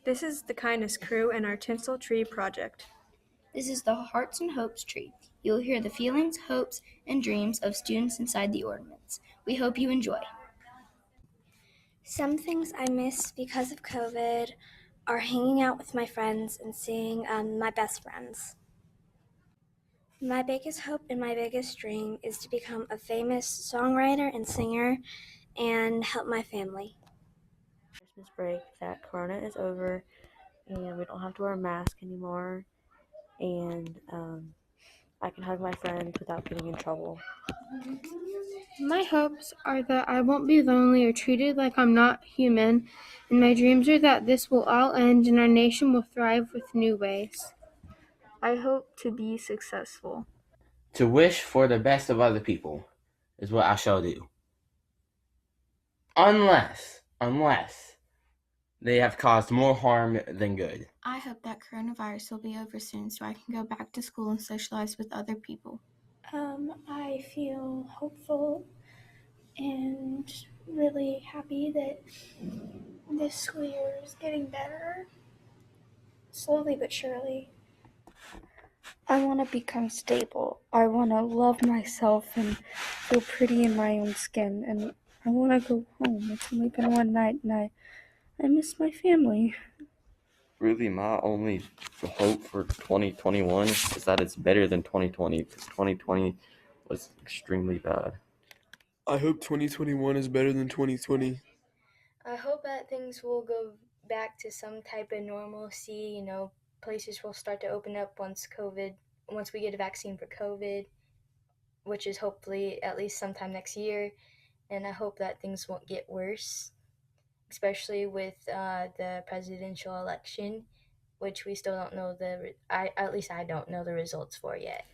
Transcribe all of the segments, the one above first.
This is the Kindness Crew and our Tinsel Tree project. This is the Hearts and Hopes tree. You'll hear the feelings, hopes, and dreams of students inside the ornaments. We hope you enjoy. Some things I miss because of COVID are hanging out with my friends and seeing my best friends. My biggest hope and my biggest dream is to become a famous songwriter and singer and help my family. Christmas break that Corona is over and we don't have to wear a mask anymore, and I can hug my friends without getting in trouble. My hopes are that I won't be lonely or treated like I'm not human, and my dreams are that this will all end and our nation will thrive with new ways. I hope to be successful. To wish for the best of other people is what I shall do. Unless they have caused more harm than good. I hope that coronavirus will be over soon so I can go back to school and socialize with other people. I feel hopeful and really happy that this school year is getting better, slowly but surely. I want to become stable. I want to love myself and feel pretty in my own skin. And I want to go home. It's only been one night and I miss my family. Really, my only hope for 2021 is that it's better than 2020, because 2020 was extremely bad. I hope 2021 is better than 2020. I hope that things will go back to some type of normalcy. Places will start to open up once we get a vaccine for COVID, which is hopefully at least sometime next year. And I hope that things won't get worse, especially with the presidential election, which we still don't know at least I don't know the results for yet.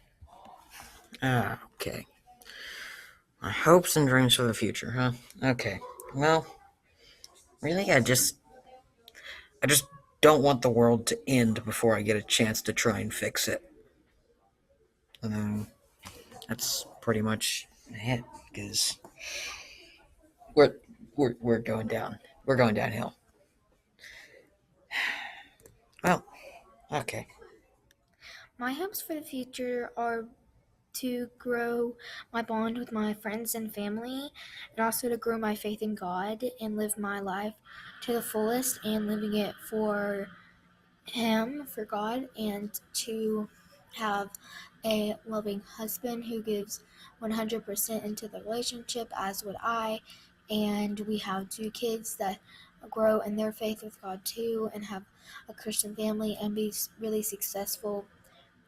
Okay. My hopes and dreams for the future, huh? Okay. Well, really, I just don't want the world to end before I get a chance to try and fix it. That's pretty much it, because we're going down. We're going downhill. Well, okay. My hopes for the future are to grow my bond with my friends and family, and also to grow my faith in God and live my life to the fullest and living it for Him, for God, and to have a loving husband who gives 100% into the relationship, as would I, and we have 2 kids that grow in their faith with God too, and have a Christian family and be really successful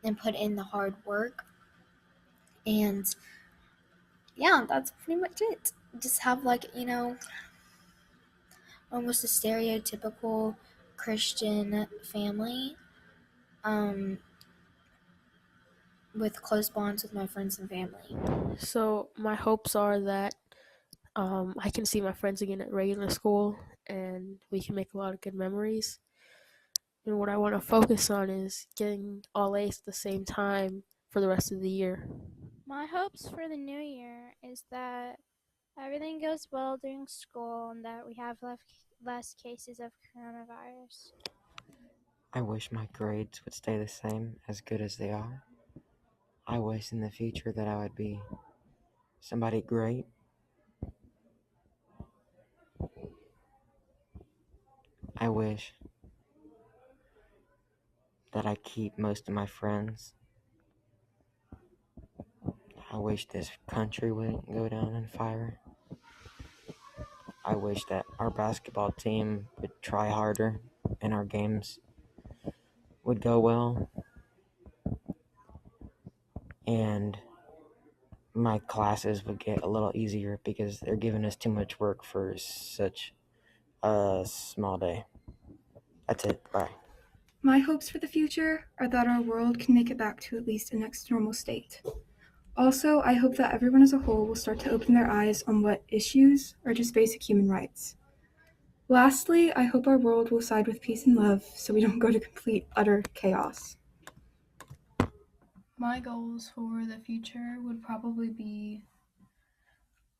and put in the hard work. And yeah, that's pretty much it. Just have almost a stereotypical Christian family, with close bonds with my friends and family. So my hopes are that I can see my friends again at regular school and we can make a lot of good memories. And what I want to focus on is getting all A's at the same time for the rest of the year. My hopes for the new year is that everything goes well during school and that we have less cases of coronavirus. I wish my grades would stay the same, as good as they are. I wish in the future that I would be somebody great. I wish that I keep most of my friends. I wish this country wouldn't go down in fire. I wish that our basketball team would try harder and our games would go well. And my classes would get a little easier because they're giving us too much work for such a small day. That's it. Bye. My hopes for the future are that our world can make it back to at least a next normal state. Also, I hope that everyone as a whole will start to open their eyes on what issues are just basic human rights. Lastly, I hope our world will side with peace and love so we don't go to complete, utter chaos. My goals for the future would probably be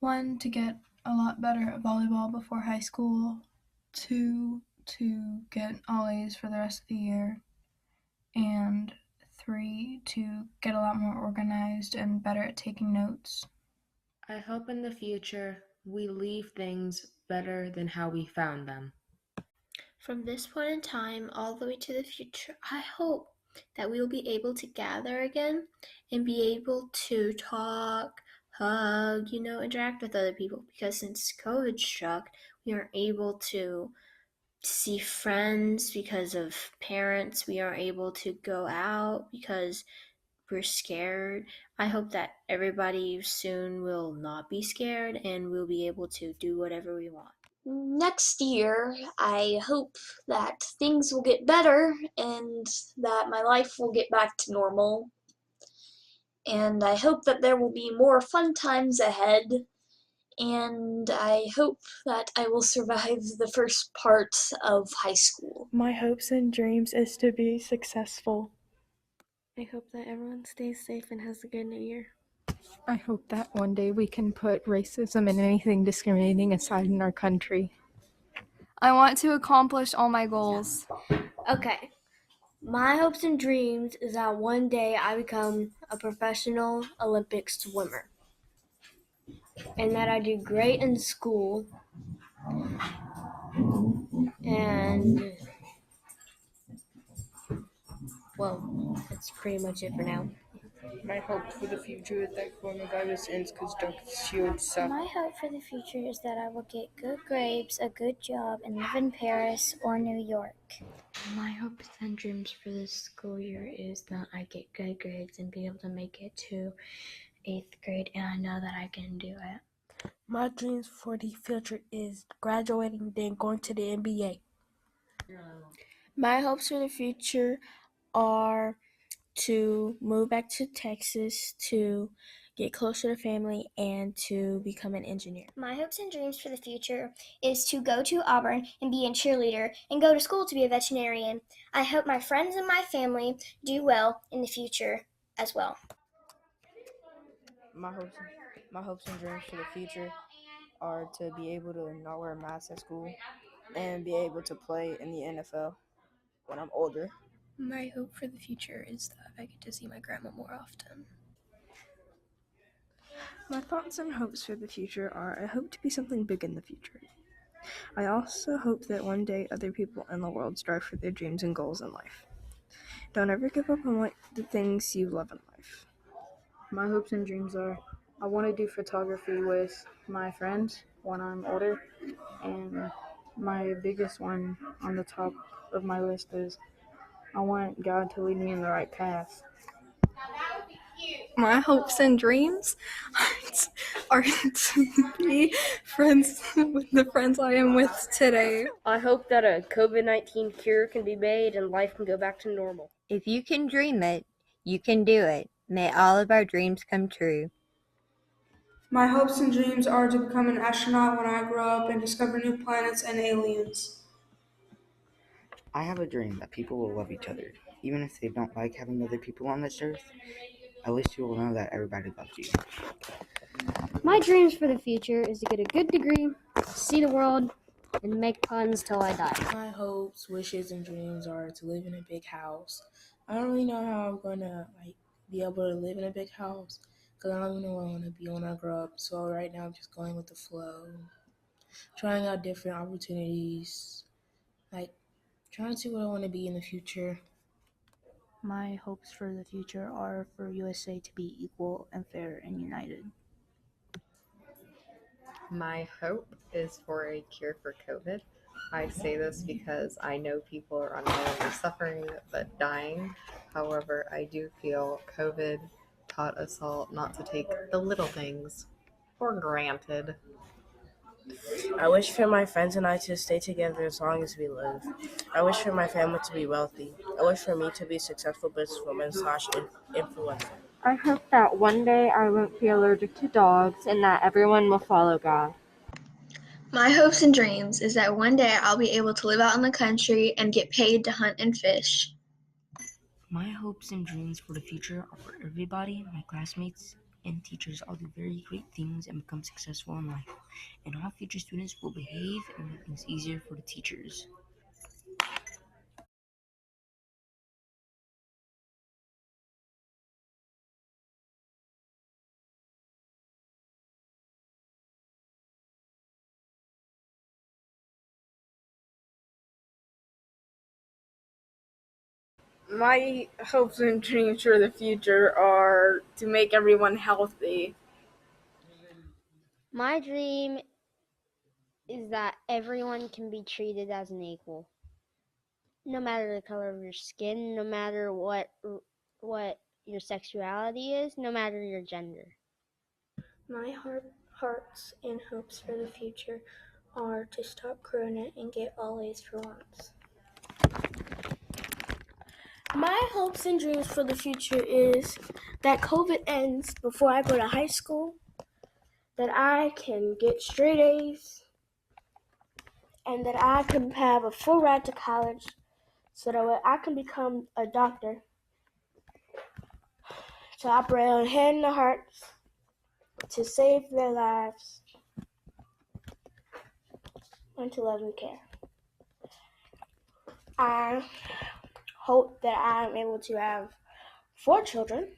1, to get a lot better at volleyball before high school, 2, to get all A's for the rest of the year, and 3, to get a lot more organized and better at taking notes. I hope in the future we leave things better than how we found them. From this point in time all the way to the future, I hope that we will be able to gather again and be able to talk, hug, interact with other people. Because since COVID struck, we aren't able to see friends because of parents. We aren't able to go out because we're scared. I hope that everybody soon will not be scared and we'll be able to do whatever we want. Next year, I hope that things will get better and that my life will get back to normal. And I hope that there will be more fun times ahead. And I hope that I will survive the first part of high school. My hopes and dreams is to be successful. I hope that everyone stays safe and has a good new year. I hope that one day we can put racism and anything discriminating aside in our country. I want to accomplish all my goals. Okay. My hopes and dreams is that one day I become a professional Olympic swimmer. And that I do great in school. And, well, that's pretty much it for now. My hope for the future is that coronavirus ends because Dr. Shields suck. My hope for the future is that I will get good grades, a good job, and live in Paris or New York. My hopes and dreams for this school year is that I get good grades and be able to make it to 8th grade, and I know that I can do it. My dreams for the future is graduating, then going to the NBA. My hopes for the future are to move back to Texas, to get closer to family, and to become an engineer. My hopes and dreams for the future is to go to Auburn and be a cheerleader and go to school to be a veterinarian. I hope my friends and my family do well in the future as well. My hopes and dreams for the future are to be able to not wear a mask at school and be able to play in the NFL when I'm older. My hope for the future is that I get to see my grandma more often. My thoughts and hopes for the future are I hope to be something big in the future. I also hope that one day other people in the world strive for their dreams and goals in life. Don't ever give up on the things you love in life. My hopes and dreams are I want to do photography with my friends when I'm older, and my biggest one on the top of my list is I want God to lead me in the right path. My hopes and dreams are to be friends with the friends I am with today. I hope that a COVID-19 cure can be made and life can go back to normal. If you can dream it, you can do it. May all of our dreams come true. My hopes and dreams are to become an astronaut when I grow up and discover new planets and aliens. I have a dream that people will love each other, even if they don't like having other people on this earth. At least you will know that everybody loves you. My dreams for the future is to get a good degree, see the world, and make puns till I die. My hopes, wishes, and dreams are to live in a big house. I don't really know how I'm gonna be able to live in a big house because I don't even know what I want to be when I grow up. So right now I'm just going with the flow, trying out different opportunities, trying to see what I want to be in the future. My hopes for the future are for USA to be equal and fair and united. My hope is for a cure for COVID. I say this because I know people are not only suffering but dying. However, I do feel COVID taught us all not to take the little things for granted. I wish for my friends and I to stay together as long as we live. I wish for my family to be wealthy. I wish for me to be a successful businesswoman/influencer. I hope that one day I won't be allergic to dogs and that everyone will follow God. My hopes and dreams is that one day I'll be able to live out in the country and get paid to hunt and fish. My hopes and dreams for the future are for everybody, my classmates and teachers all do very great things and become successful in life. And all future students will behave and make things easier for the teachers. My hopes and dreams for the future are to make everyone healthy. My dream is that everyone can be treated as an equal, no matter the color of your skin, no matter what your sexuality is, no matter your gender. My hearts and hopes for the future are to stop corona and get all A's for once. My hopes and dreams for the future is that COVID ends before I go to high school, that I can get straight A's, and that I can have a full ride to college so that I can become a doctor to operate on head and the hearts to save their lives and to love and care. I hope that I am able to have 4 children,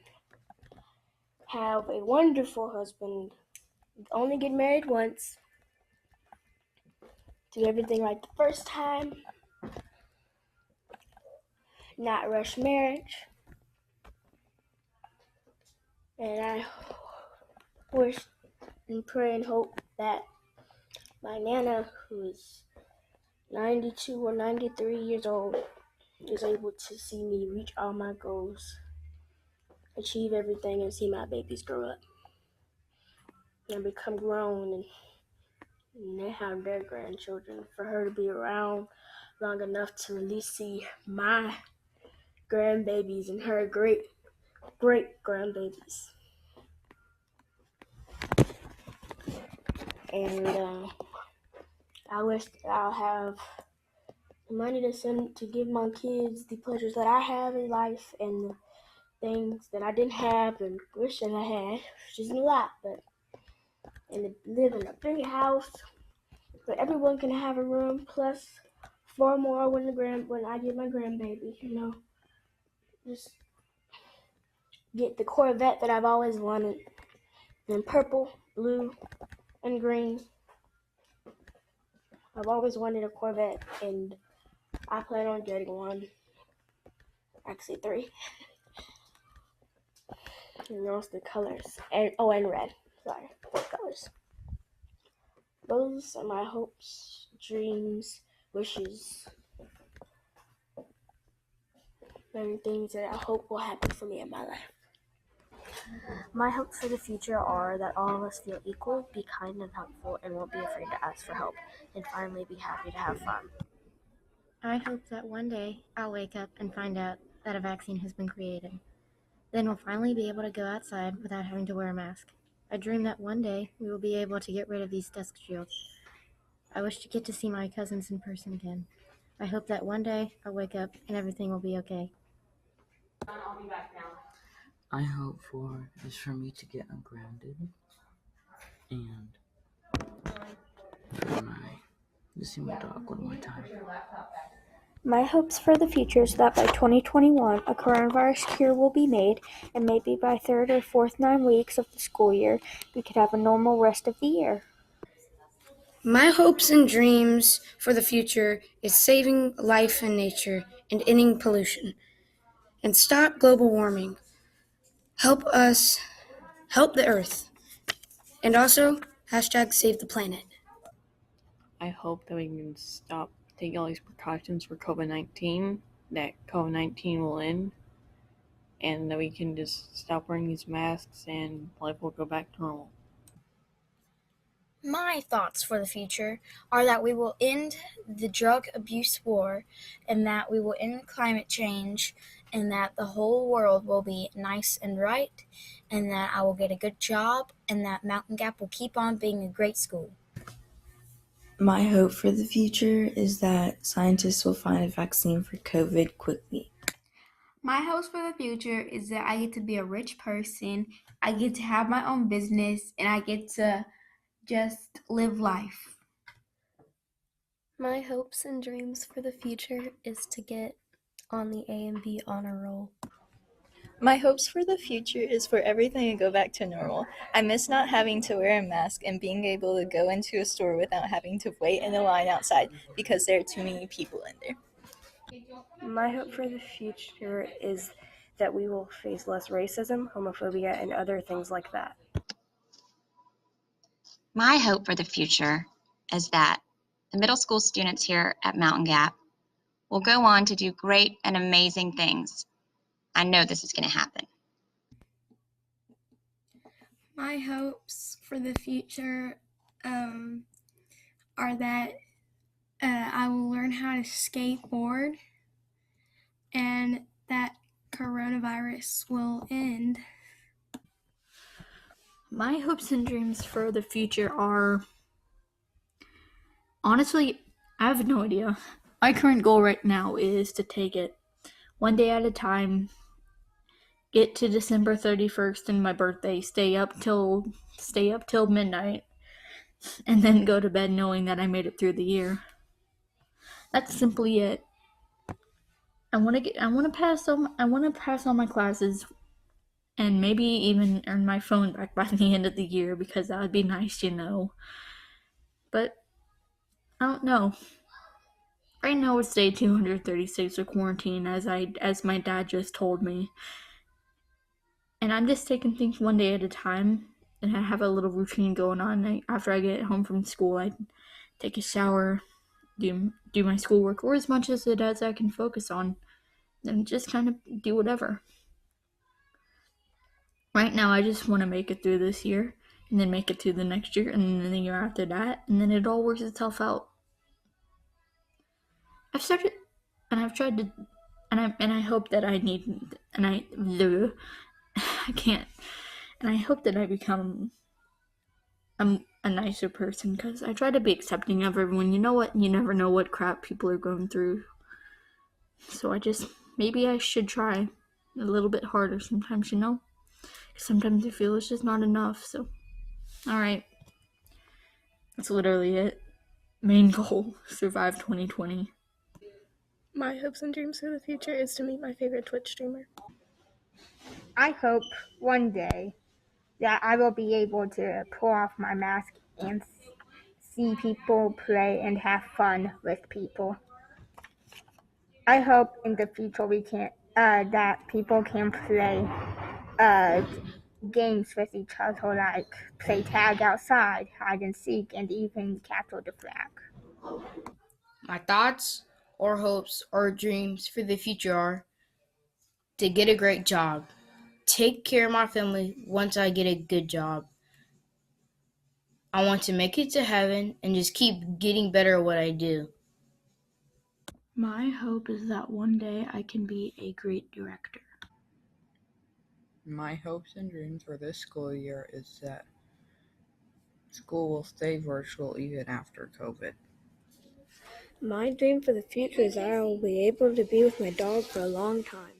have a wonderful husband, only get married once, do everything right the first time, not rush marriage, and I wish and pray and hope that my Nana, who is 92 or 93 years old, is able to see me reach all my goals, achieve everything, and see my babies grow up and become grown and they have their grandchildren. For her to be around long enough to at least see my grandbabies and her great grandbabies. And I wish that I'll have money to give my kids the pleasures that I have in life and the things that I didn't have and wish that I had, which isn't a lot, but and to live in a big house where everyone can have a room plus 4 more when I get my grandbaby, just get the Corvette that I've always wanted in purple, blue, and green. I've always wanted a Corvette, and I plan on getting one. Actually, 3. And those the colors. And red. Sorry, 4 colors. Those are my hopes, dreams, wishes, and things that I hope will happen for me in my life. My hopes for the future are that all of us feel equal, be kind and helpful, and won't be afraid to ask for help, and finally be happy to have fun. I hope that one day I'll wake up and find out that a vaccine has been created. Then we'll finally be able to go outside without having to wear a mask. I dream that one day we will be able to get rid of these desk shields. I wish to get to see my cousins in person again. I hope that one day I'll wake up and everything will be okay. I hope for me to get ungrounded and to see my dog one more time. My hopes for the future is that by 2021, a coronavirus cure will be made, and maybe by 3rd or 4th 9 weeks of the school year, we could have a normal rest of the year. My hopes and dreams for the future is saving life and nature and ending pollution and stop global warming. Help the earth. And also, #save the planet. I hope that we can stop taking all these precautions for COVID-19, that COVID-19 will end, and that we can just stop wearing these masks and life will go back to normal. My thoughts for the future are that we will end the drug abuse war and that we will end climate change and that the whole world will be nice and right and that I will get a good job and that Mountain Gap will keep on being a great school. My hope for the future is that scientists will find a vaccine for COVID quickly. My hopes for the future is that I get to be a rich person, I get to have my own business, and I get to just live life. My hopes and dreams for the future is to get on the A and B honor roll. My hopes for the future is for everything to go back to normal. I miss not having to wear a mask and being able to go into a store without having to wait in a line outside because there are too many people in there. My hope for the future is that we will face less racism, homophobia, and other things like that. My hope for the future is that the middle school students here at Mountain Gap will go on to do great and amazing things. I know this is going to happen. My hopes for the future are that I will learn how to skateboard and that coronavirus will end. My hopes and dreams for the future are, honestly, I have no idea. My current goal right now is to take it one day at a time, get to December 31st and my birthday, stay up till midnight, and then go to bed knowing that I made it through the year. That's simply it. I want to pass all my classes and maybe even earn my phone back by the end of the year, because that would be nice, But I don't know. Right now it's day 236 of quarantine, as my dad just told me. And I'm just taking things one day at a time, and I have a little routine going on. After I get home from school, I take a shower, do my schoolwork, or as much as I can focus on, and just kind of do whatever. Right now, I just want to make it through this year, and then make it through the next year, and then the year after that, and then it all works itself out. I've started, and I've tried to, and I hope that I can't, and I hope that I become a nicer person, because I try to be accepting of everyone. You know what? You never know what crap people are going through. So maybe I should try a little bit harder sometimes, Sometimes I feel it's just not enough, so. Alright. That's literally it. Main goal, survive 2020. My hopes and dreams for the future is to meet my favorite Twitch streamer. I hope one day that I will be able to pull off my mask and see people play and have fun with people. I hope in the future that people can play games with each other, like play tag outside, hide and seek, and even capture the flag. My thoughts or hopes or dreams for the future are to get a great job, take care of my family once I get a good job. I want to make it to heaven and just keep getting better at what I do. My hope is that one day I can be a great director. My hopes and dreams for this school year is that school will stay virtual even after COVID. My dream for the future is that I will be able to be with my dog for a long time.